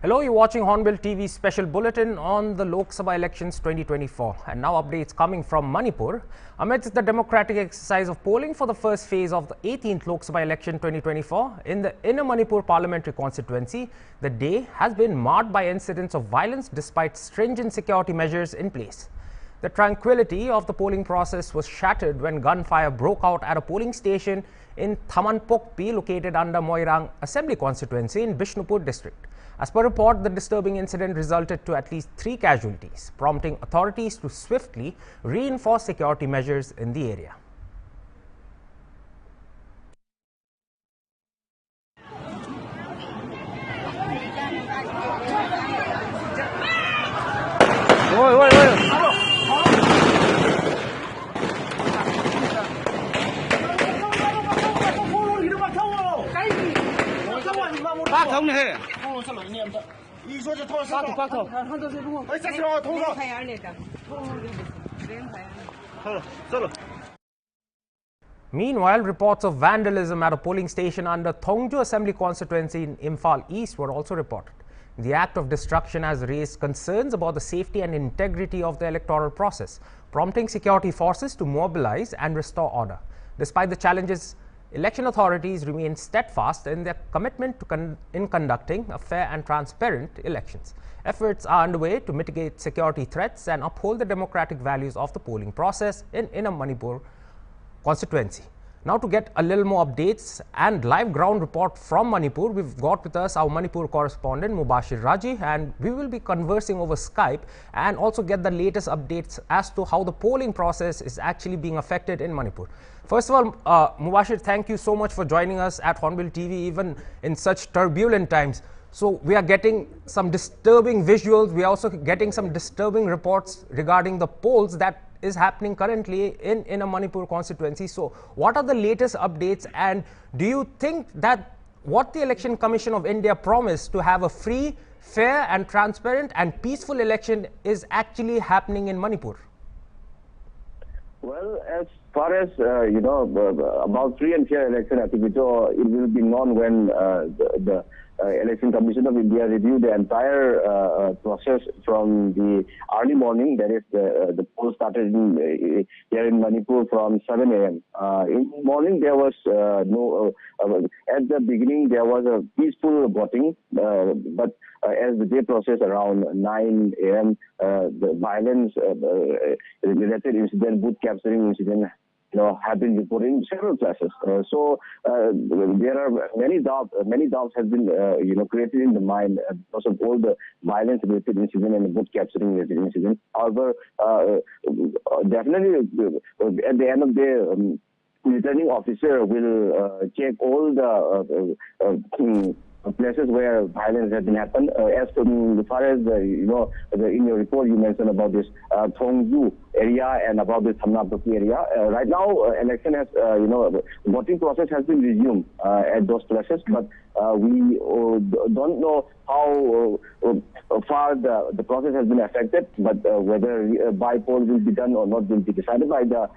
Hello, you're watching Hornbill TV's special bulletin on the Lok Sabha elections 2024. And now updates coming from Manipur. Amidst the democratic exercise of polling for the first phase of the 18th Lok Sabha election 2024 in the Inner Manipur parliamentary constituency, the day has been marred by incidents of violence despite stringent security measures in place. The tranquility of the polling process was shattered when gunfire broke out at a polling station in Thamanpokpi, located under Moirang Assembly constituency in Bishnupur district. As per report, the disturbing incident resulted to at least 3 casualties, prompting authorities to swiftly reinforce security measures in the area. Meanwhile, reports of vandalism at a polling station under Thongju Assembly constituency in Imphal East were also reported. The act of destruction has raised concerns about the safety and integrity of the electoral process, prompting security forces to mobilize and restore order. Despite the challenges, election authorities remain steadfast in their commitment to conducting a fair and transparent elections. Efforts are underway to mitigate security threats and uphold the democratic values of the polling process in Inner Manipur constituency. Now, to get a little more updates and live ground report from Manipur, we've got with us our Manipur correspondent Mubashir Raji, and we will be conversing over Skype and also get the latest updates as to how the polling process is actually being affected in Manipur. First of all, Mubashir, thank you so much for joining us at Hornbill TV even in such turbulent times. So we are getting some disturbing visuals. We are also getting some disturbing reports regarding the polls that is happening currently in a Manipur constituency. So what are the latest updates, and do you think that what the Election Commission of India promised to have a free, fair and transparent and peaceful election is actually happening in Manipur? Well, as far as about free and fair election activity, it will be known when the Election Commission of India review the entire process from the early morning. That is, the poll started here in Manipur from 7 a.m. In the morning, there was at the beginning, there was a peaceful voting, but as the day processed around 9 a.m., the violence related incident, boot capturing incident, have been reported in several places. So there are many doubts have been created in the mind because of all the violence related incident and the boot capturing related incident. However, definitely at the end of the day, returning officer will check all the places where violence has been happened. As far as in your report you mentioned about this Thongju area and about this Thamanpokpi area. Right now, election has voting process has been resumed at those places, but we don't know how far the process has been affected. But whether by poll will be done or not will be decided by the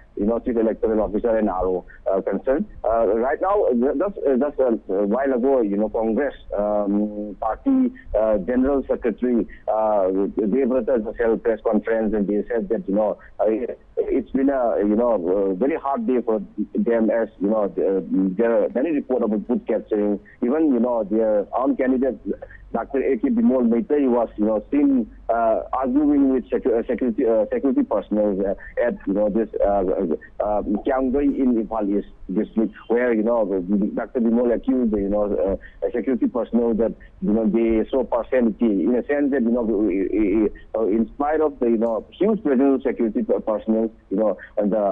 chief electoral officer and RO concerned. Right now, just a while ago, Congress party general secretary Devrata just held press conference, and they said that it's been a very hard day for them, as there are many reports about boot capturing. Even their own candidate Dr. A.K. Bimol Maitai was seen arguing with security personnel at this Kyangdoi in Imphal East district, where Dr. Bimol accused security personnel that they show partiality, in a sense that in spite of the huge presence of security personnel, the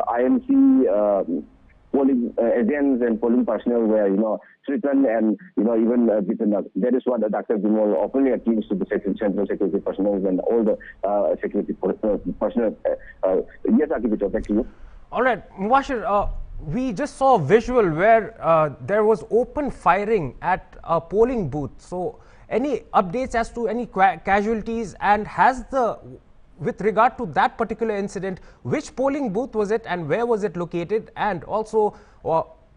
IMC polling agents and polling personnel were threatened and even beaten up. That is what Dr. Bimol openly accused to the central security personnel and all the security personnel. Yes, Akibito, back to you. All right, Mubashir, we just saw a visual where there was open firing at a polling booth. So any updates as to any casualties, and with regard to that particular incident, which polling booth was it and where was it located? And also,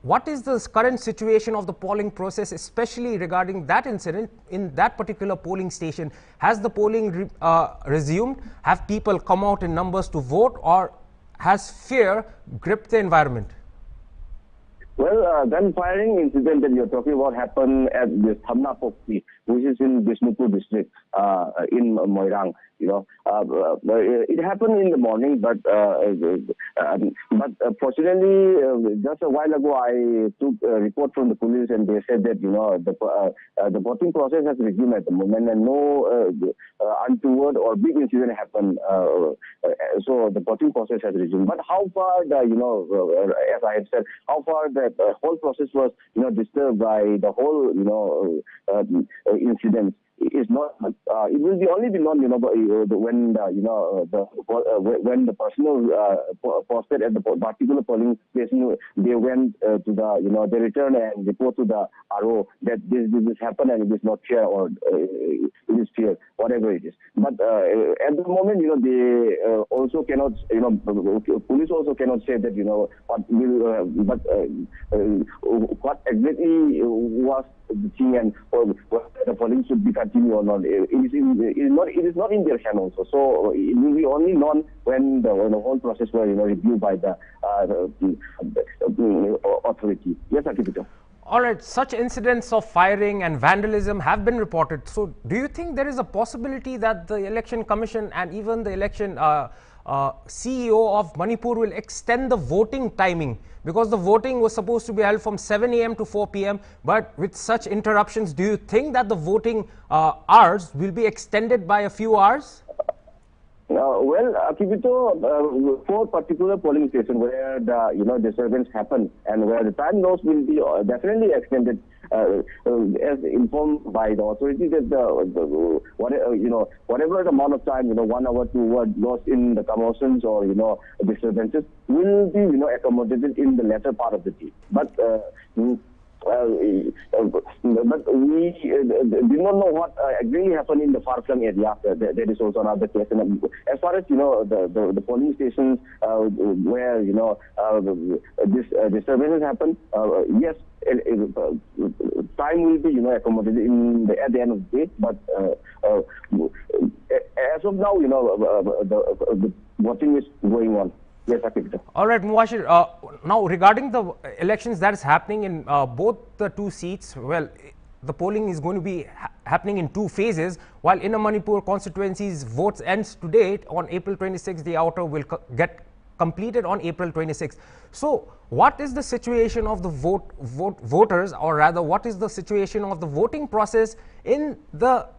what is the current situation of the polling process, especially regarding that incident in that particular polling station? Has the polling resumed? Have people come out in numbers to vote, or has fear gripped the environment? Well, gun firing incident that you're talking about happened at this Thamna Pokti, which is in Bishnupur district in Moirang. It happened in the morning, but fortunately, just a while ago, I took a report from the police, and they said that the voting process has resumed at the moment, and no untoward or big incident happened. So the voting process has resumed. But how far as I had said, how far that whole process was disturbed by the whole incident is not. It will only be known when the personnel posted at the particular polling station, they went to they returned and report to the RO that this happened and it is not fair, or it is fair, whatever it is. But at the moment, they also cannot, police also cannot say that what exactly was the thing and whether the polling should be continued or not. It is not in their hand also. So it will be only known when the whole process was reviewed by the authority. Yes, Akipito. All right, such incidents of firing and vandalism have been reported. So do you think there is a possibility that the Election Commission and even the election CEO of Manipur will extend the voting timing? Because the voting was supposed to be held from 7 a.m. to 4 p.m. But with such interruptions, do you think that the voting hours will be extended by a few hours? Well, Akipito, for particular polling station where the disturbance happened and where the time loss will be definitely extended, as informed by the authorities, that whatever the amount of time 1 hour, 2 hours lost in the commotions or disturbances will be accommodated in the latter part of the day. But we do not know what exactly happened in the far-flung area. That is also another question. As far as the polling stations where this disturbances happen, yes, time will be accommodated at the end of the day. But as of now, the voting is going on. Yes, all right, Mubashir. Now, regarding the elections that is happening in both the two seats, well, the polling is going to be happening in two phases. While in a Manipur constituencies, votes ends today on April 26th, the outer will get completed on April 26th. So, what is the situation of the voters, or rather, what is the situation of the voting process in the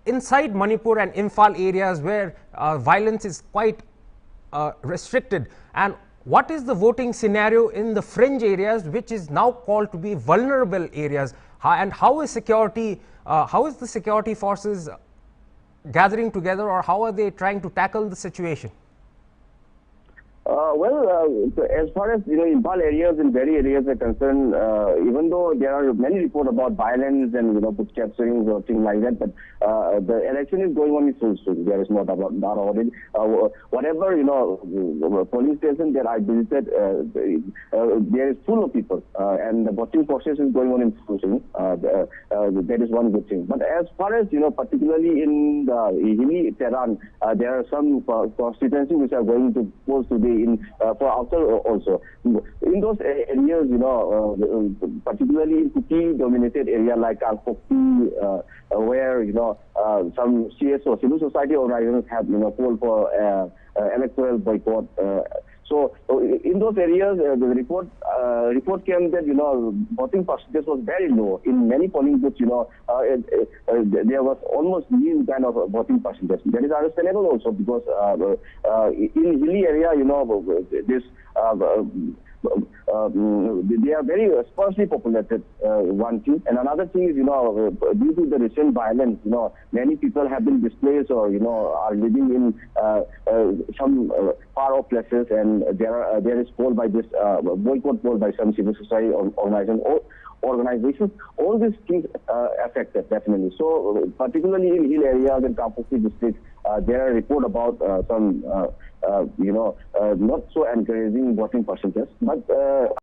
inside Manipur and Imphal areas where violence is quite restricted, and what is the voting scenario in the fringe areas, which is now called to be vulnerable areas, and how is the security forces gathering together, or how are they trying to tackle the situation? As far as Imphal areas and Berry areas are concerned, even though there are many reports about violence and book capturings or things like that, but the election is going on in full swing. There is no doubt about it. Whatever polling station that I visited, there is full of people, and the voting process is going on in full swing. That is one good thing. But as far as particularly in the hilly terrain, there are some constituencies which are going to post today for outer also. In those areas, particularly in Kuti-dominated area like Alpokti, where some CSO, civil society organizations have called for electoral boycott. So in those areas, the report came that voting percentage was very low. In many polling booths, there was almost nil kind of voting percentage. That is understandable also, because in hilly area, this they are very sparsely populated, one thing. And another thing is, due to the recent violence, many people have been displaced or, are living in some far-off places, and there is poll by this, boycott poll by some civil society organizations. All these things affected, definitely. So, particularly in hill areas and Kampukti districts, there are reports about some, not so encouraging voting percentage. But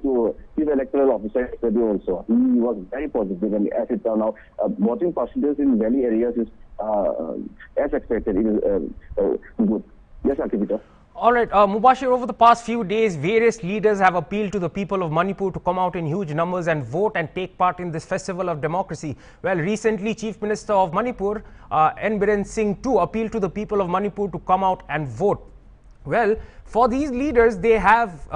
to Chief Electoral Officer yesterday also, he was very positive, and as it turned out, voting percentage in valley areas is as expected. It is good. Yes, Akibito. All right, Mubashir, over the past few days, various leaders have appealed to the people of Manipur to come out in huge numbers and vote and take part in this festival of democracy. Well, recently, Chief Minister of Manipur, N. Biren Singh too, appealed to the people of Manipur to come out and vote. Well, for these leaders, they have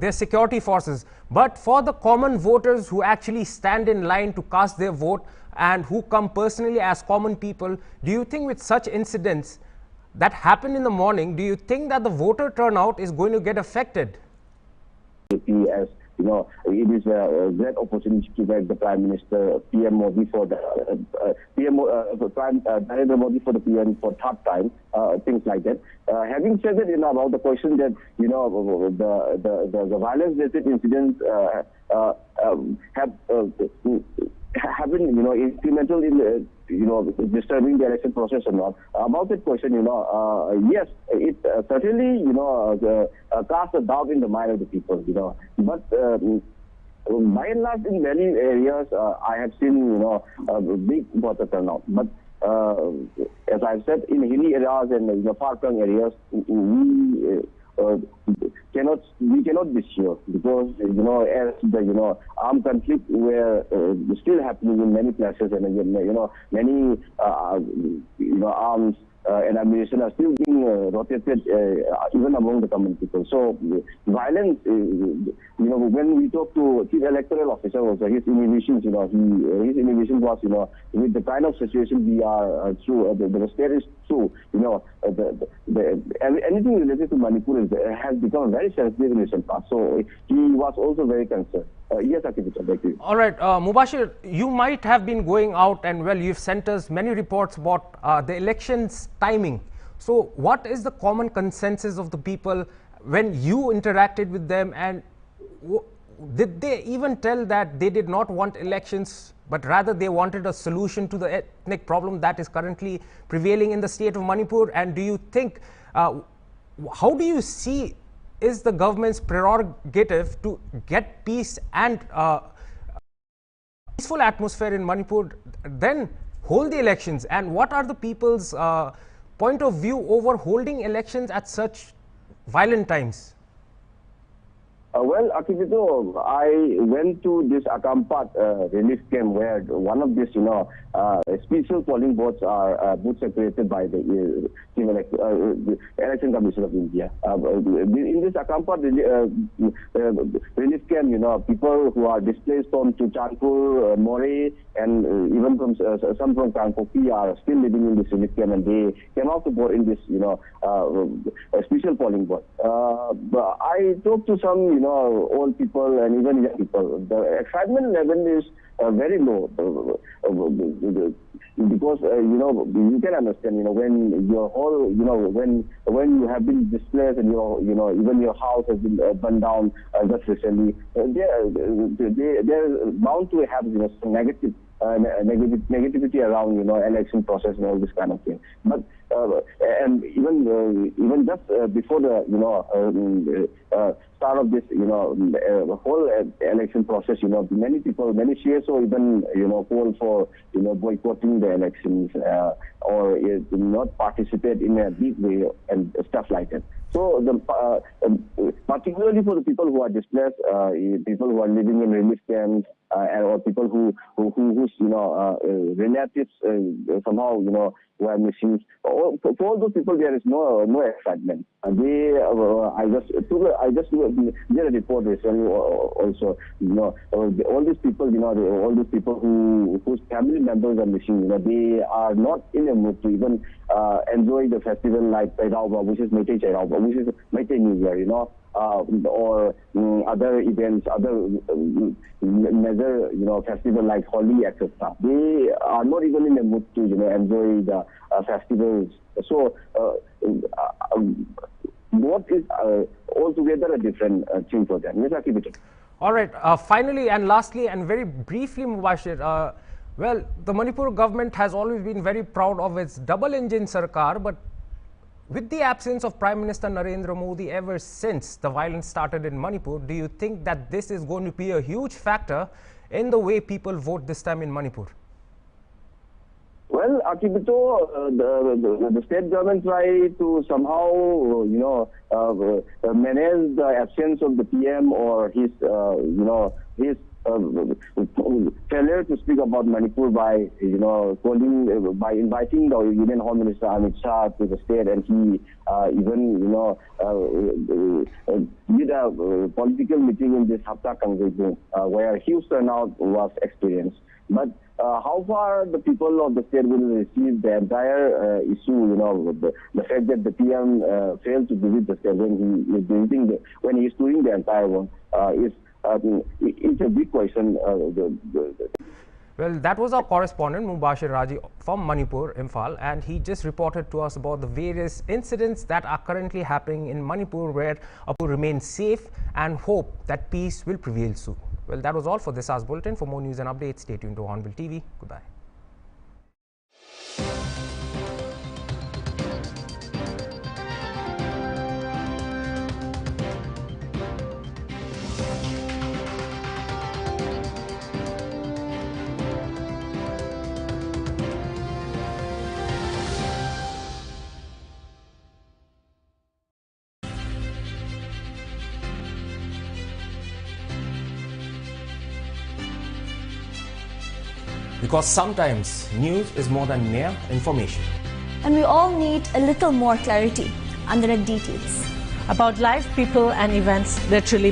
their security forces. But for the common voters who actually stand in line to cast their vote and who come personally as common people, do you think with such incidents that happen in the morning, do you think that the voter turnout is going to get affected? As you know, it is a great opportunity to make the Prime Minister PM Modi for the Prime Narendra Modi for the PM for third time, things like that. Having said that, about the question that the violence-related incidents have been instrumental in disturbing the election process or not. About that question, yes, it certainly casts a doubt in the mind of the people, but by and large, in many areas, I have seen a big voter turnout. But as I've said, in hilly areas and far-flung areas, we cannot be sure, because as the armed conflict were still happening in many places, and many arms and ammunition are still being rotated even among the common people. So violence, when we talk to Chief Electoral Officer also, his inhibitions, his inhibition was, with the kind of situation we are through, the state is through, anything related to Manipur has become very sensitive in recent past. So he was also very concerned. Yes, Akibito, back to you. All right, Mubashir, you might have been going out, and well, you've sent us many reports about the elections timing. So what is the common consensus of the people when you interacted with them, and did they even tell that they did not want elections, but rather they wanted a solution to the ethnic problem that is currently prevailing in the state of Manipur? And do you think, how do you see is the government's prerogative to get peace and peaceful atmosphere in Manipur, then hold the elections? And what are the people's point of view over holding elections at such violent times? Well, Akibito, I went to this Akampat relief camp where one of these, special polling booths are booths created by the Election Commission of India. In this Akampat relief camp, people who are displaced from Chuchanpur, More, and even from some from Kangpopi are still living in this relief camp, and they came out to vote in this, special polling booth. I talked to some, old people and even young people. The excitement level is very low, because you can understand, when your whole, when you have been displaced and even your house has been burned down just recently, they're bound to have some negativity around election process and all this kind of thing. But and even just before the start of this whole election process, many people, many CSO even call for boycotting the elections or not participate in a big way and stuff like that. So particularly for the people who are displaced, people who are living in relief camps, or people whose relatives somehow who are missing. For all those people, there is no excitement. I just did a report recently also. All these people, all these people whose family members are missing. They are not in a mood to even enjoy the festival like Pairauba, which is Meitei Chairauba, which is Meitei New Year. Or other events, other major, festival like Holi, etc. They are not even in the mood to, enjoy the festivals. So, what is altogether a different thing for them. Yes, Akibito. All right. Finally and lastly and very briefly, Mubashir, well, the Manipur government has always been very proud of its double-engine Sarkar, but With the absence of Prime Minister Narendra Modi ever since the violence started in Manipur, do you think that this is going to be a huge factor in the way people vote this time in Manipur? Well, Akibito, the state government tried to somehow, manage the absence of the PM or his failure to speak about Manipur by, by inviting the Union Home Minister Amit Shah to the state, and he even, did a political meeting in this Hapta Kanggaibu, where huge turnout was experienced. But how far the people of the state will receive the entire issue, the fact that the PM failed to visit the state when he is doing the entire one, it's a big question. Well, that was our correspondent Mubashir Raji from Manipur, Imphal, and he just reported to us about the various incidents that are currently happening in Manipur, where people remain safe and hope that peace will prevail soon. Well, that was all for this hour's bulletin. For more news and updates, stay tuned to Hornbill TV. Goodbye. Because sometimes news is more than mere information. And we all need a little more clarity on the details about live people and events that really